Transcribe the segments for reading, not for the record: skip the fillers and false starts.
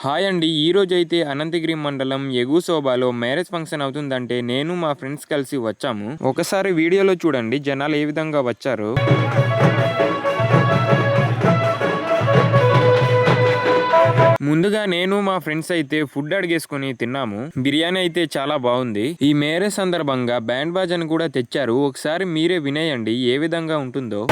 Hi అండి. ఈరోజైతే అనంతగిరి మండలం ఎగుసోబాలో మ్యారేజ్ ఫంక్షన్ అవుతుందంటే నేను మా ఫ్రెండ్స్ కలిసి వచ్చాము. ఒకసారి వీడియోలో చూడండి జనాలు ఏ విధంగా వచ్చారో. ముందుగా నేను మా ఫ్రెండ్స్ అయితే ఫుడ్ అడిగేసుకుని తిన్నాము. బిర్యానీ అయితే చాలా బాగుంది. ఈ మ్యారేజ్ సందర్భంగా బ్యాండ్ బాజాని కూడా తెచ్చారు. ఒకసారి మీరే వినేయండి ఏ విధంగా ఉంటుందో.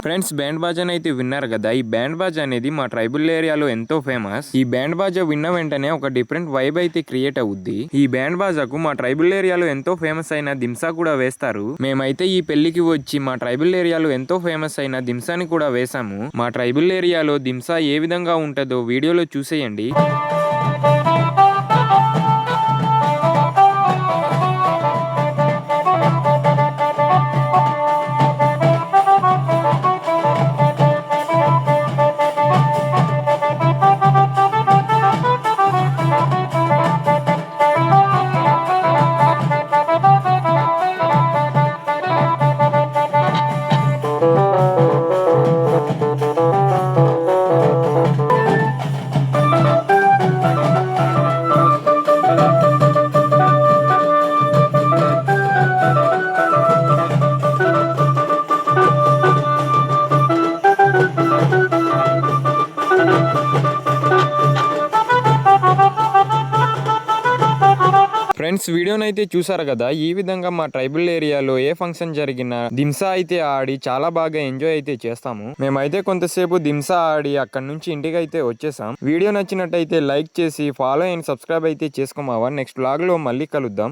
ఫ్రెండ్స్, బ్యాండ్ బాజాని అయితే విన్నారు కదా. ఈ బ్యాండ్ బాజా అనేది మా ట్రైబల్ ఏరియాలో ఎంతో ఫేమస్. ఈ బ్యాండ్ బాజా విన్న వెంటనే ఒక డిఫరెంట్ వైబ్ అయితే క్రియేట్ అవుద్ది. ఈ బ్యాండ్ బాజాకు మా ట్రైబల్ ఏరియాలో ఎంతో ఫేమస్ అయిన దింసా కూడా వేస్తారు. మేమైతే ఈ పెళ్లికి వచ్చి మా ట్రైబల్ ఏరియాలో ఎంతో ఫేమస్ అయిన దింసాని కూడా వేసాము. మా ట్రైబల్ ఏరియాలో దింసా ఏ విధంగా ఉంటుందో వీడియోలో చూసేయండి. ఫ్రెండ్స్, వీడియోనైతే చూసారు కదా. ఈ విధంగా మా ట్రైబల్ ఏరియాలో ఏ ఫంక్షన్ జరిగినా దింసా అయితే ఆడి చాలా బాగా ఎంజాయ్ అయితే చేస్తాము. మేమైతే కొంతసేపు దింసా ఆడి అక్కడ నుంచి ఇంటికి అయితే వచ్చేసాం. వీడియో నచ్చినట్టయితే లైక్ చేసి ఫాలో అండ్ సబ్స్క్రైబ్ అయితే చేసుకోమావా. నెక్స్ట్ వ్లాగ్ లో మళ్ళీ కలుద్దాం.